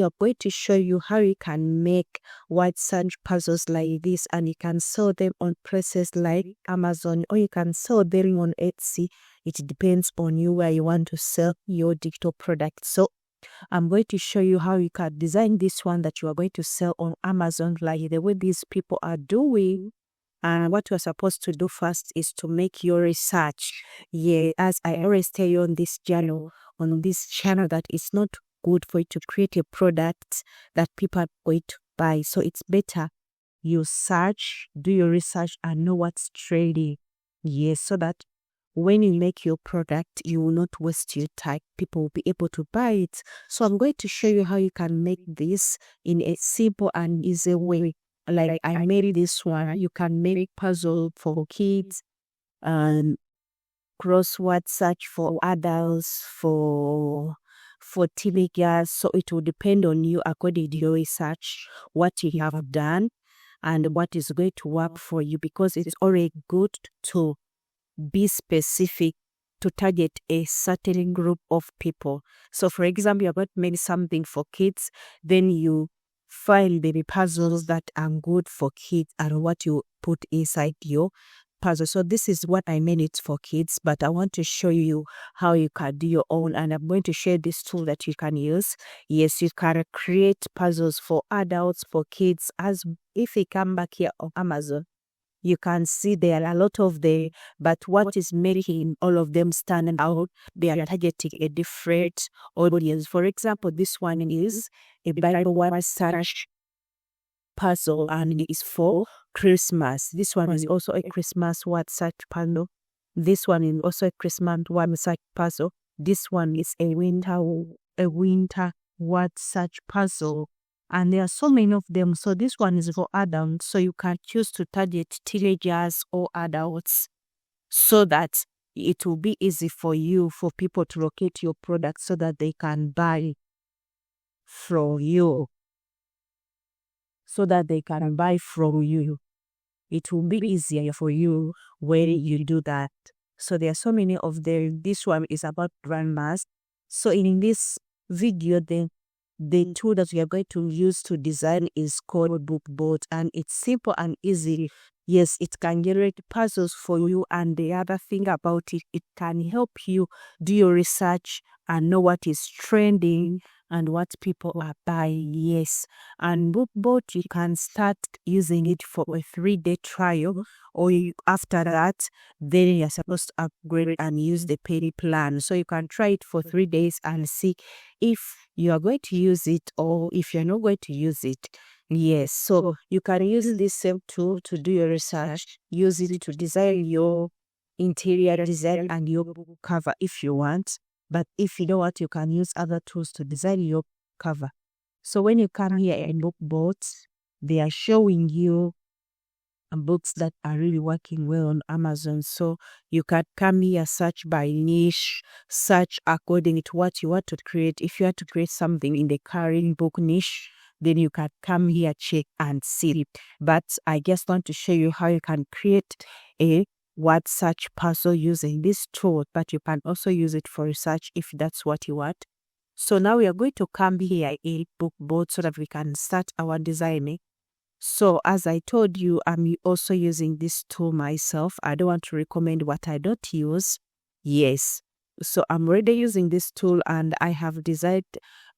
we are going to show you how you can make word search puzzles like this, and you can sell them on places like Amazon, or you can sell them on Etsy. It depends on you where you want to sell your digital product. So I'm going to show you how you can design this one that you are going to sell on Amazon like the way these people are doing. And what you're supposed to do first is to make your research. Yeah, as I always tell you on this channel, that it's not good for you to create a product that people are going to buy. So it's better you search, do your research, and know what's trending. Yes, so that when you make your product, you will not waste your time. People will be able to buy it. So I'm going to show you how you can make this in a simple and easy way. Like I made this one. You can make puzzle for kids, and crossword search for adults, for teenagers. So it will depend on you according to your research, what you have done and what is going to work for you, because it is already good to be specific, to target a certain group of people. So for example, you're going to make something for kids, then you find the puzzles that are good for kids and what you put inside your puzzle. So this is what I made it for kids, but I want to show you how you can do your own, and I'm going to share this tool that you can use. Yes, you can create puzzles for adults, for kids. As if you come back here on Amazon, you can see there are a lot of them, but what is making all of them stand out, they are targeting a different audience. For example, this one is a Bible word search puzzle, and it is for Christmas. This one is also a Christmas word search puzzle. This one is also a Christmas word search puzzle. This one is a winter word search puzzle. And there are so many of them. So this one is for adults. So you can choose to target teenagers or adults, so that it will be easy for you, for people to locate your product so that they can buy from you. It will be easier for you when you do that. So there are so many of them. This one is about grandmas. So in this video, the tool that we are going to use to design is called BookBot, and it's simple and easy. Yes, it can generate puzzles for you, and the other thing about it, it can help you do your research and know what is trending and what people are buying. Yes, and BookBot, you can start using it for a 3-day trial, or after that, then you're supposed to upgrade and use the paid plan. So you can try it for 3 days and see if you are going to use it or if you're not going to use it. Yes, so you can use this same tool to do your research, use it to design your interior design and your book cover if you want. But if you don't want, you can use other tools to design your cover. So when you come here in BookBot, they are showing you books that are really working well on Amazon. So you can come here, search by niche, search according to what you want to create. If you want to create something in the current book niche, then you can come here, check and see. But I just want to show you how you can create a word search puzzle using this tool, but you can also use it for research if that's what you want. So now we are going to come here in BookBot so that we can start our designing. So as I told you, I'm also using this tool myself. I don't want to recommend what I don't use. Yes. So I'm already using this tool, and I have designed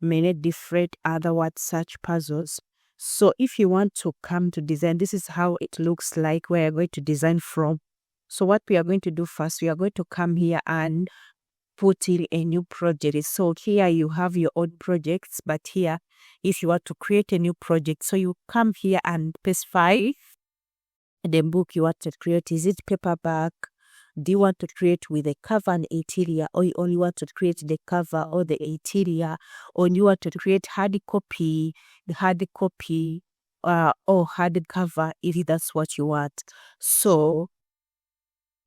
many different other word search puzzles. So if you want to come to design, this is how it looks like where you're going to design from. So what we are going to do first, we are going to come here and put in a new project. So here you have your own projects, but here if you want to create a new project, so you come here and specify the book you want to create. Is it paperback? Do you want to create with a cover and interior, or you only want to create the cover or the interior, or you want to create hard copy, or hard cover if that's what you want. So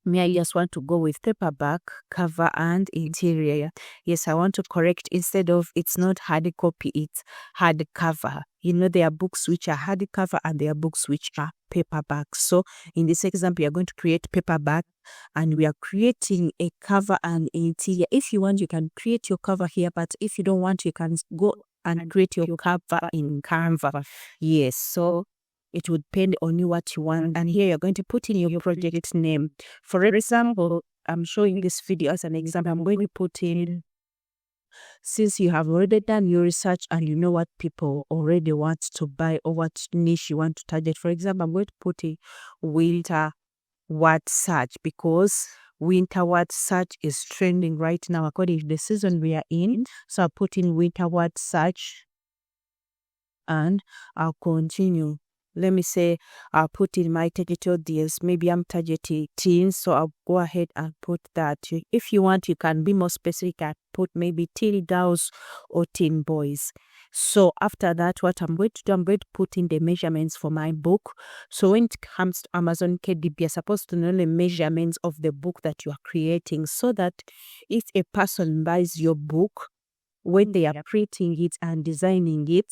me, I just want to go with paperback, cover and interior. Yes, I want to correct, instead of it's not hard copy, it's hard cover. You know, there are books which are hard cover and there are books which are paperback. So in this example, you're going to create paperback, and we are creating a cover and interior. If you want, you can create your cover here, but if you don't want, you can go and create your cover in Canva. Yes, so it would depend on you what you want. And here you're going to put in your project name. For example, I'm showing this video as an example. I'm going to put in, since you have already done your research and you know what people already want to buy or what niche you want to target. For example, I'm going to put in winter word search, because winter word search is trending right now according to the season we are in. So I'll put in winter word search and I'll continue. Let me say I'll put in my target audience. Maybe I'm targeting teens, so I'll go ahead and put that. If you want, you can be more specific and put maybe teen girls or teen boys. So after that, what I'm going to do, I'm going to put in the measurements for my book. So when it comes to Amazon KDP, you're supposed to know the measurements of the book that you are creating, so that if a person buys your book, when they are printing it and designing it,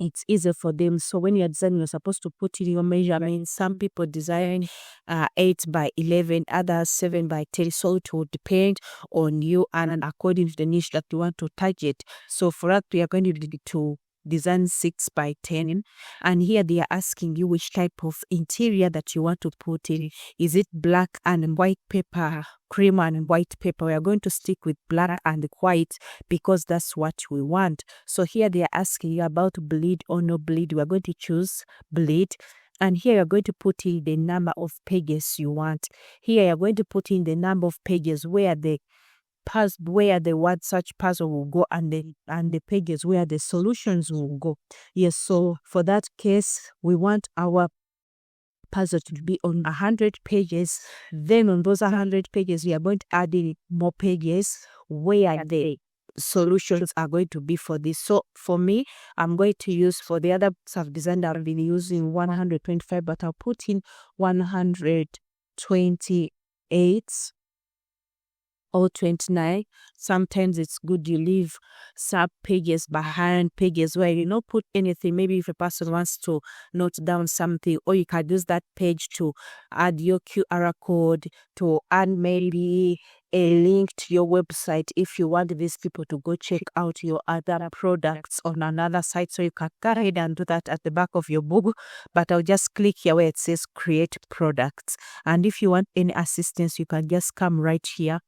it's easier for them. So when you're designing, you're supposed to put in your measurements. Some people design 8 by 11, others 7 by 10. So it will depend on you and according to the niche that you want to target. So for us, we are going to design 6 by 10. And here they are asking you which type of interior that you want to put in. Is it black and white paper, cream and white paper? We are going to stick with black and white because that's what we want. So here they are asking you about bleed or no bleed. We are going to choose bleed. And here you're going to put in the number of pages you want. Here you're going to put in the number of pages where the word search puzzle will go and the pages where the solutions will go. Yes, so for that case, we want our puzzle to be on 100 pages. Then on those 100 pages, we are going to add in more pages where the solutions are going to be for this. So for me, I'm going to use, for the other books I've designed, I've been using 125, but I'll put in 128 or 29. Sometimes it's good you leave sub pages behind, pages where you don't put anything. Maybe if a person wants to note down something, or you can use that page to add your QR code, to add maybe a link to your website if you want these people to go check out your other products on another site. So you can go ahead and do that at the back of your book, but I'll just click here where it says create products. And if you want any assistance, you can just come right here.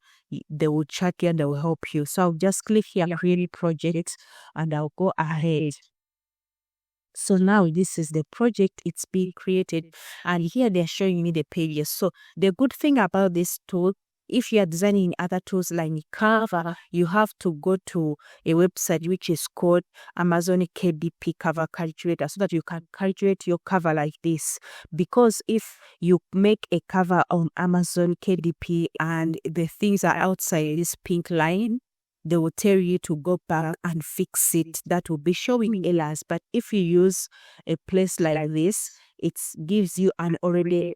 They will chat you and they will help you. So I'll just click here, create project, and I'll go ahead. So now this is the project, it's being created, and here they're showing me the pages. So the good thing about this tool, if you are designing other tools like Canva, you have to go to a website which is called Amazon KDP Cover Calculator, so that you can calculate your cover like this. Because if you make a cover on Amazon KDP and the things are outside this pink line, they will tell you to go back and fix it. That will be showing errors. But if you use a place like this, it gives you an already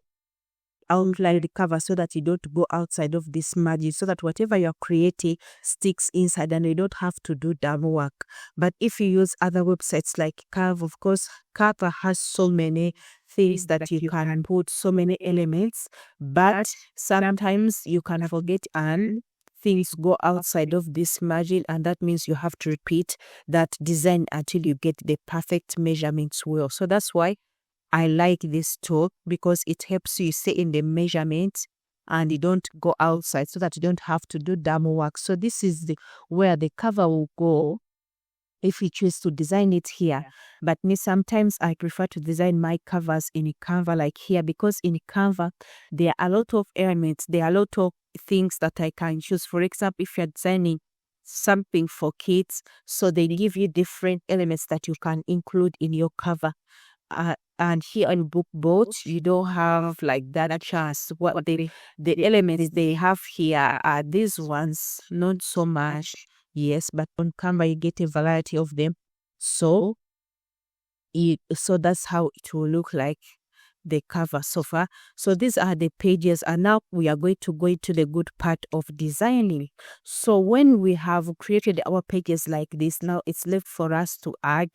outlined cover so that you don't go outside of this margin, so that whatever you're creating sticks inside and you don't have to do double work. But if you use other websites like Canva, of course, Canva has so many things that you can put, so many elements, but sometimes you can forget and things go outside of this margin, and that means you have to repeat that design until you get the perfect measurements well. So that's why I like this tool, because it helps you stay in the measurements and you don't go outside, so that you don't have to do double work. So this is where the cover will go if you choose to design it here. But me, sometimes I prefer to design my covers in Canva like here, because in Canva there are a lot of elements, there are a lot of things that I can choose. For example, if you're designing something for kids, so they give you different elements that you can include in your cover. And here on BookBoat, you don't have like that chance. What the elements they have here are these ones, not so much. Yes, but on Canva you get a variety of them. So that's how it will look like, the cover so far. So these are the pages, and now we are going to go into the good part of designing. So when we have created our pages like this, now it's left for us to add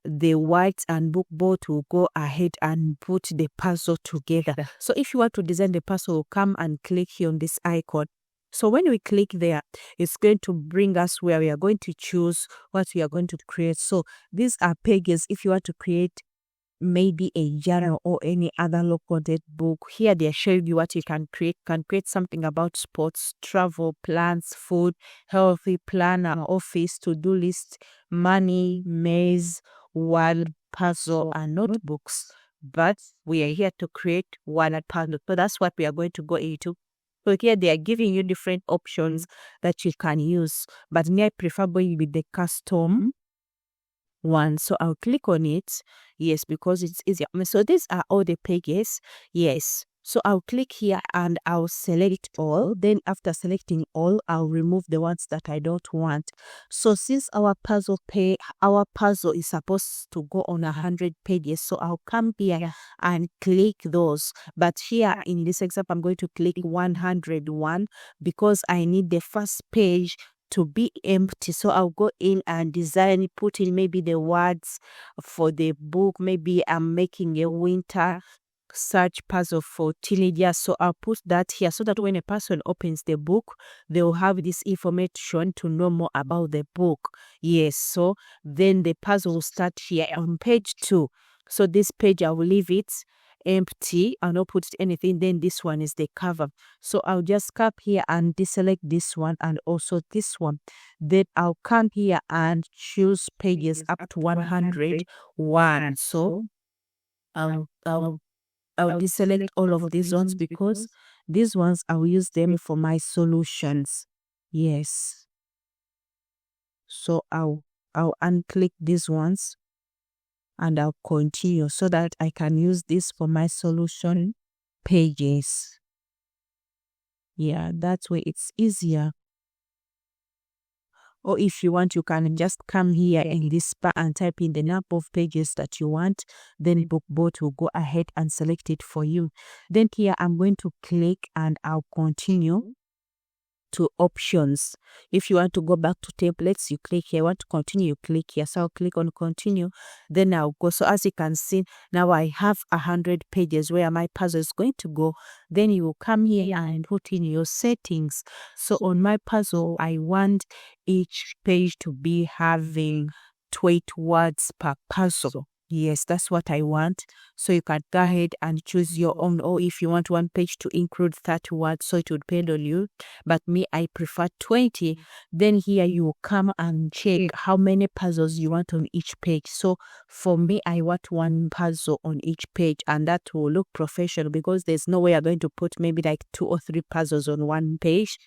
the words, and BookBoat will go ahead and put the puzzle together. So if you want to design the puzzle, come and click here on this icon. So when we click there, it's going to bring us where we are going to choose what we are going to create. So these are pages if you want to create maybe a journal or any other low content book. Here they are showing you what you can create. You can create something about sports, travel, plans, food, healthy planner, office, to-do list, money, maze, word, puzzle, and notebooks. But we are here to create word puzzle. So that's what we are going to go into. So here they are giving you different options that you can use. But me, I prefer going with the custom one. So I'll click on it. Yes, because it's easier. So these are all the pages. Yes. So I'll click here and I'll select all. Then after selecting all, I'll remove the ones that I don't want. So since our puzzle is supposed to go on 100 pages, so I'll come here and click those. But here in this example, I'm going to click 101 because I need the first page to be empty. So I'll go in and design, put in maybe the words for the book. Maybe I'm making a winter search puzzle for teenagers. So I'll put that here so that when a person opens the book, they'll have this information to know more about the book. Yes. So then the puzzle will start here on page 2. So this page, I will leave it empty. I'll not put anything. Then this one is the cover. So I'll just come here and deselect this one and also this one. Then I'll come here and choose pages up to 101. So I'll deselect all of these ones because these ones I will use them for my solutions. Yes. So I'll unclick these ones and I'll continue so that I can use this for my solution pages. Yeah, that way it's easier. Or if you want, you can just come here in this bar and type in the number of pages that you want. Then BookBot will go ahead and select it for you. Then here I'm going to click and I'll continue to options. If you want to go back to templates, you click here. Want to continue, you click here. So I'll click on continue. Then I'll go. So as you can see, now I have 100 pages where my puzzle is going to go. Then you will come here and put in your settings. So on my puzzle, I want each page to be having 20 words per puzzle. Yes, that's what I want. So you can go ahead and choose your own, or if you want one page to include 30 words, so it would depend on you. But me, I prefer 20. Then here you will come and check how many puzzles you want on each page. So for me, I want one puzzle on each page, and that will look professional because there's no way I'm going to put maybe like 2 or 3 puzzles on one page.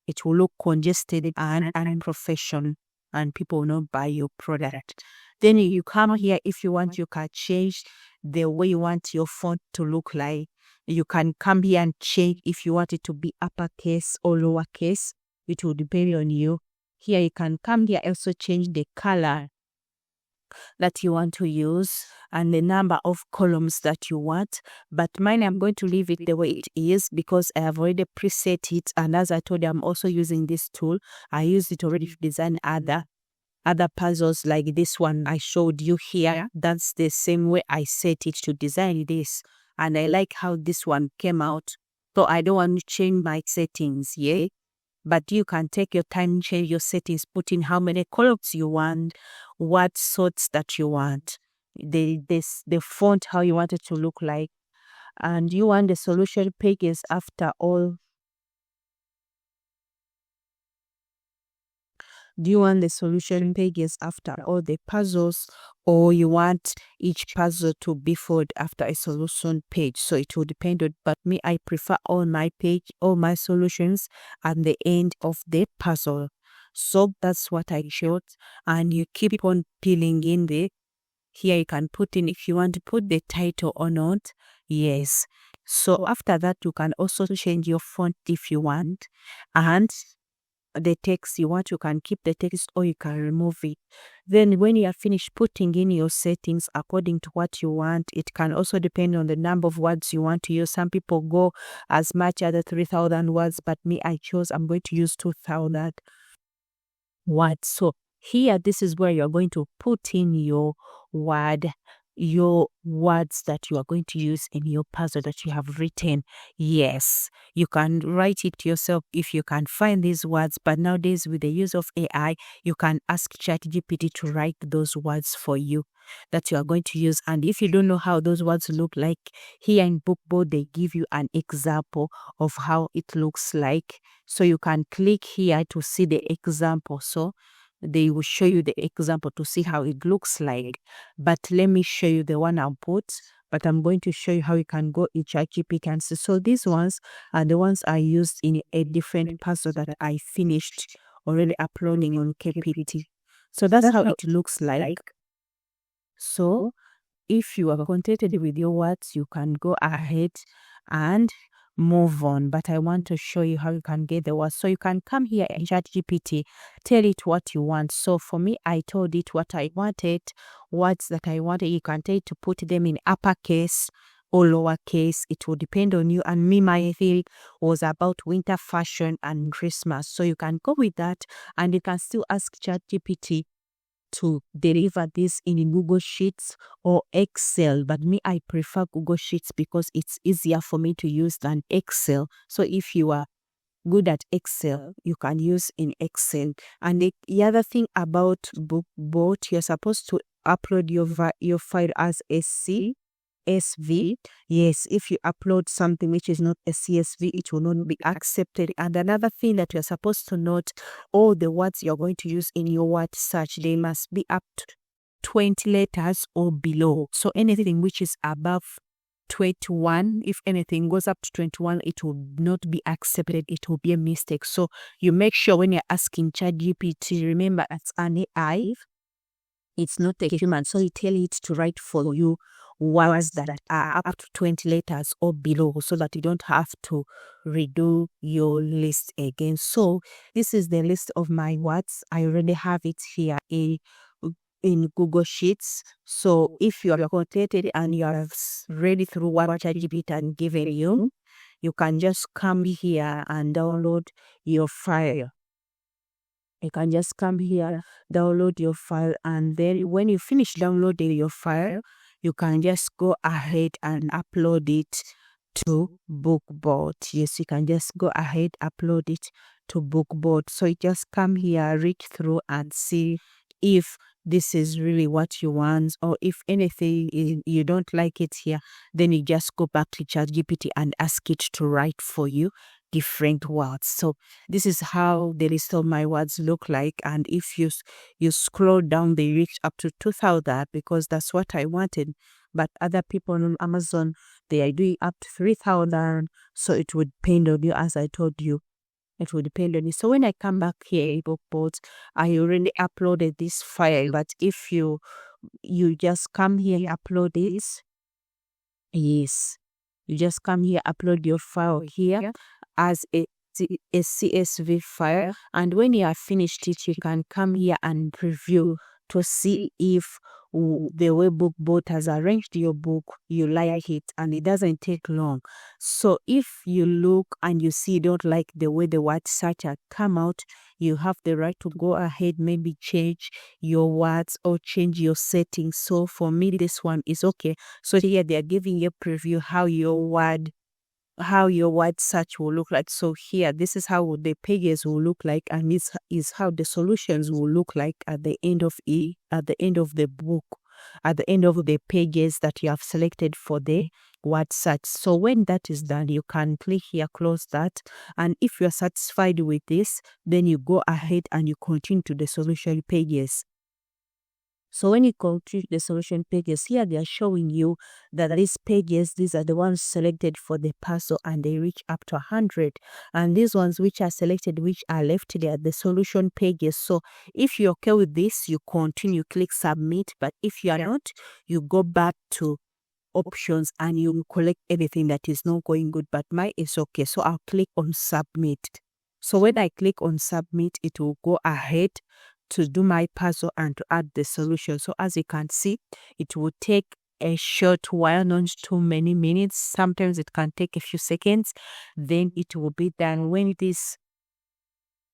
It will look congested and unprofessional, and people will not buy your product. Then you come here, if you want, you can change the way you want your font to look like. You can come here and check if you want it to be uppercase or lowercase. It will depend on you. Here you can come here, also change the color that you want to use and the number of columns that you want. But mine, I'm going to leave it the way it is because I have already preset it. And as I told you, I'm also using this tool. I used it already to design other puzzles like this one I showed you here. That's the same way I set it to design this. And I like how this one came out. So I don't want to change my settings, yeah? But you can take your time, change your settings, put in how many columns you want, what sorts that you want, the font, how you want it to look like. And you want the solution pages after all. Do you want the solution pages after all the puzzles, or you want each puzzle to be followed after a solution page? So it will depend on, but me, I prefer all my solutions at the end of the puzzle. So that's what I showed, and you keep on filling in the. Here you can put in if you want to put the title or not. Yes. So after that, you can also change your font if you want, and the text you want, you can keep the text or you can remove it. Then when you are finished putting in your settings according to what you want, it can also depend on the number of words you want to use. Some people go as much as 3,000 words, but me, I'm going to use 2,000 words. So here, this is where you're going to put in your word your words that you are going to use in your puzzle that you have written. Yes, you can write it yourself if you can find these words, but nowadays with the use of AI, you can ask ChatGPT to write those words for you that you are going to use. And if you don't know how those words look like, here in Bookboard, they give you an example of how it looks like. So you can click here to see the example. So they will show you the example to see how it looks like. But let me show you the one I put. But I'm going to show you how you can go in ChatGPT and see. So these ones are the ones I used in a different puzzle that I finished already uploading on KPT. So that's how it looks like. So if you are contented with your words, you can go ahead and move on. But I want to show you how you can get the words. So you can come here in ChatGPT, tell it what you want. So for me, I told it what I wanted, words that I wanted. You can tell it to put them in uppercase or lowercase. It will depend on you. And me, my theory was about winter fashion and Christmas. So you can go with that, and you can still ask ChatGPT to deliver this in Google Sheets or Excel. But me, I prefer Google Sheets because it's easier for me to use than Excel. So if you are good at Excel, you can use in Excel. And the other thing about Bookboard, you're supposed to upload your file as a CSV. Yes, if you upload something which is not a CSV, it will not be accepted. And another thing that you're supposed to note, all the words you're going to use in your word search, they must be up to 20 letters or below. So anything which is above 21, if anything goes up to 21, it will not be accepted. It will be a mistake. So you make sure when you're asking ChatGPT, remember it's an AI. It's not a human, so you tell it to write for you words that are up to 20 letters or below, so that you don't have to redo your list again. So this is the list of my words. I already have it here in Google Sheets. So if you are contented and you have read through what ChatGPT and given you, you can just come here and download your file. You can just come here, download your file, and then when you finish downloading your file, you can just go ahead and upload it to Bookboard. Yes, you can just go ahead, upload it to Bookboard. So you just come here, read through and see if this is really what you want, or if anything you don't like it here, then you just go back to ChatGPT and ask it to write for you different words. So this is how the list of my words look like. And if you scroll down, they reach up to 2,000 because that's what I wanted. But other people on Amazon, they are doing up to 3,000. So it would depend on you, as I told you. It will depend on you. So when I come back here in Bookboard, I already uploaded this file. But if you just come here, upload this. Yes. You just come here, upload your file here as a CSV file. And when you have finished it, you can come here and preview to see if the way Bookboard has arranged your book, you like it, and it doesn't take long. So if you look and you see you don't like the way the word search has come out, you have the right to go ahead, maybe change your words or change your settings. So for me, this one is okay. So here they are giving you a preview how your word search will look like. So here, this is how the pages will look like, and this is how the solutions will look like at the end of the book, at the end of the pages that you have selected for the word search. So when that is done, you can click here, close that, and if you are satisfied with this, then you go ahead and you continue to the solution pages. So when you complete the solution pages, here they are showing you that these pages, these are the ones selected for the puzzle, and they reach up to 100. And these ones which are selected, which are left there, the solution pages. So if you're okay with this, you continue, click submit. But if you are not, you go back to options and you collect anything that is not going good. But mine is okay. So I'll click on submit. So when I click on submit, it will go ahead to do my puzzle and to add the solution. So as you can see, it will take a short while, not too many minutes. Sometimes it can take a few seconds. Then it will be done. When this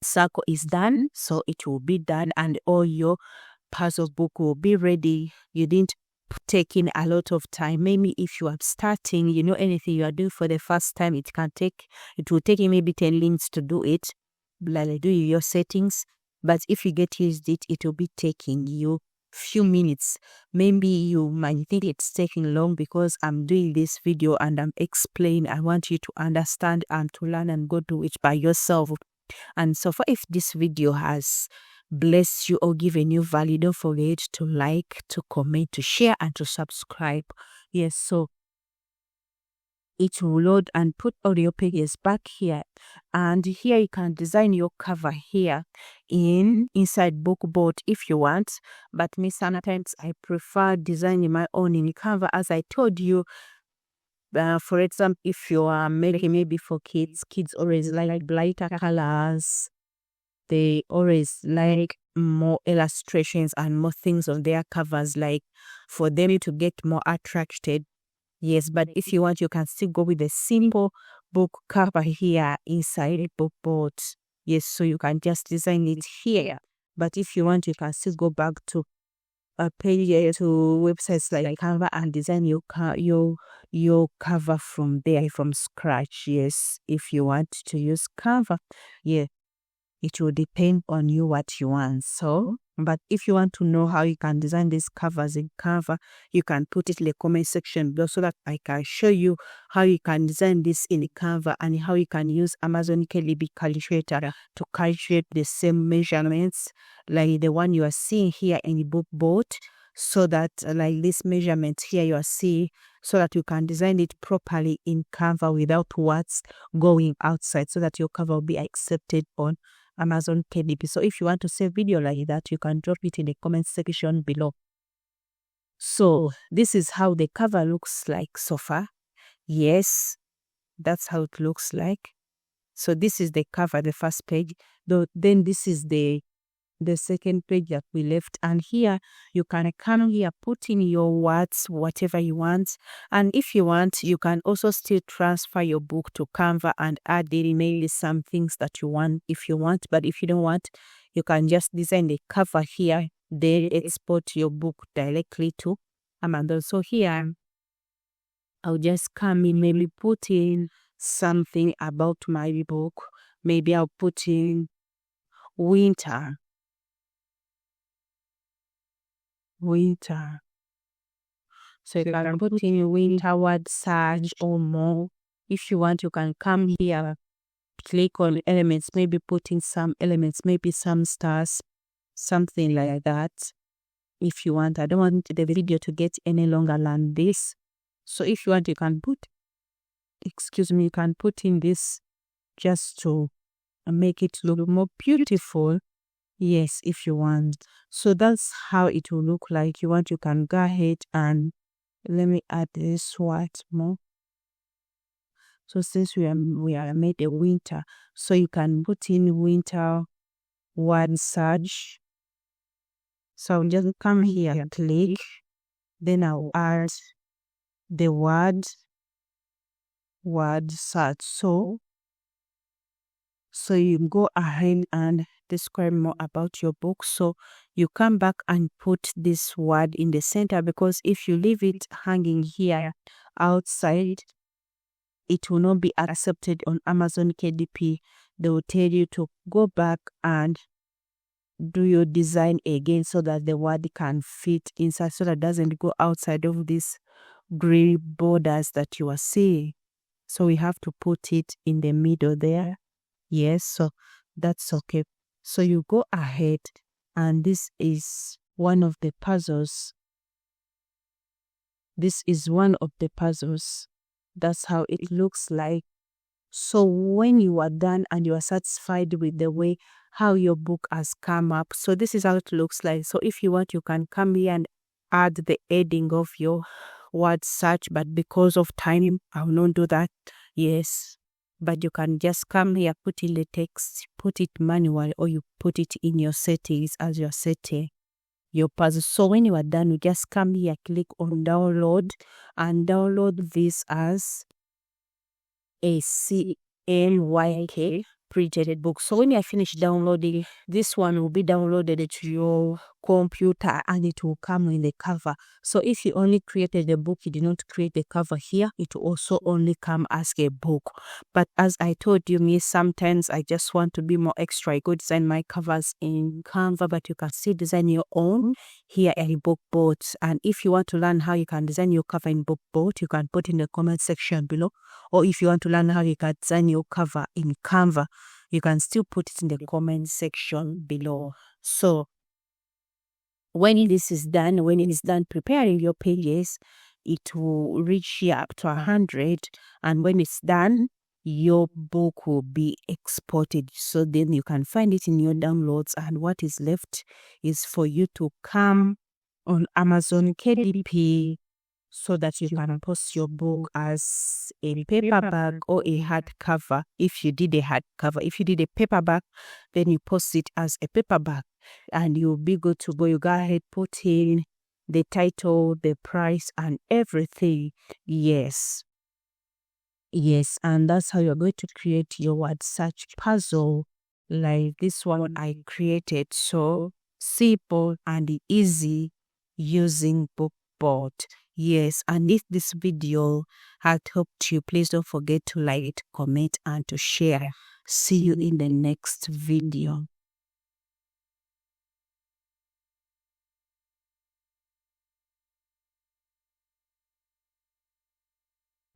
circle is done, so it will be done, and all your puzzle book will be ready. You didn't taking a lot of time. Maybe if you are starting, anything you are doing for the first time, it will take you maybe 10 minutes to do it, like do your settings. But if you get used it will be taking you few minutes. Maybe you might think it's taking long because I'm doing this video and I'm explaining. I want you to understand and to learn and go do it by yourself. And so far, if this video has blessed you or given you value, don't forget to like, to comment, to share, and to subscribe. Yes, so it will load and put all your pages back here. And here you can design your cover here inside bookboard if you want. But me, sometimes I prefer designing my own in Canva, as I told you. For example, if you are making maybe for kids always like brighter colors. They always like more illustrations and more things on their covers, like for them to get more attracted. Yes, but if you want, you can still go with a simple book cover here inside a bookboard. Yes, so you can just design it here. But if you want, you can still go back to a page to websites like Canva and design your cover from there from scratch. Yes, if you want to use Canva, yeah, it will depend on you what you want. So, but if you want to know how you can design these covers in Canva, you can put it in the comment section below so that I can show you how you can design this in Canva and how you can use Amazon KDP calculator to calculate the same measurements like the one you are seeing here in the bookboard, so that like this measurement here you are seeing, so that you can design it properly in Canva without words going outside, so that your cover will be accepted on Amazon KDP. So if you want to save video like that, you can drop it in the comment section below. So this is how the cover looks like so far. Yes, that's how it looks like. So this is the cover, the first page. Then this is the second page that we left, and here you can come here, put in your words, whatever you want. And if you want, you can also still transfer your book to Canva and add maybe some things that you want if you want. But if you don't want, you can just design the cover here, then export your book directly to Amazon. So here I'll just come in, maybe put in something about my book. Maybe I'll put in winter. So you can put in winter word search or more. If you want, you can come here, click on elements, maybe put in some elements, maybe some stars, something like that. If you want, I don't want the video to get any longer than this. So if you want, you can you can put in this just to make it look more beautiful. Yes, if you want. So that's how it will look like. You want, you can go ahead and let me add this word more. So since we are made a winter, so you can put in winter word search. So I'll just come here, click, then I'll add the word search. So you go ahead and describe more about your book. So you come back and put this word in the center, because if you leave it hanging here outside, it will not be accepted on Amazon KDP. They will tell you to go back and do your design again so that the word can fit inside, so that it doesn't go outside of these gray borders that you are seeing. So we have to put it in the middle there. Yes, so that's okay. So you go ahead, and this is one of the puzzles. This is one of the puzzles. That's how it looks like. So when you are done and you are satisfied with the way how your book has come up, so this is how it looks like. So if you want, you can come here and add the heading of your word search, but because of time, I will not do that. Yes, but you can just come here, put in the text, put it manually, or you put it in your settings as you're setting your puzzle. So when you are done, you just come here, click on download, and download this as a CLYK printed book. So when I finish downloading, this one will be downloaded to your computer, and it will come in the cover. So if you only created the book, you did not create the cover here, it will also only come as a book. But as I told you, me sometimes I just want to be more extra. I go design my covers in Canva, but you can still design your own here in Bookboard. And if you want to learn how you can design your cover in Bookboard, you can put in the comment section below. Or if you want to learn how you can design your cover in Canva, you can still put it in the comment section below. So when this is done, preparing your pages, it will reach here up to 100. And when it's done, your book will be exported. So then you can find it in your downloads. And what is left is for you to come on Amazon KDP so that you can post your book as a paperback or a hardcover. If you did a hardcover, if you did a paperback, then you post it as a paperback and you'll be good to go. You go ahead, put in the title, the price, and everything. Yes, and that's how you're going to create your word search puzzle like this one I created. So simple and easy using Bookboard. Yes, and if this video had helped you, please don't forget to like it, comment, and to share. See you in the next video.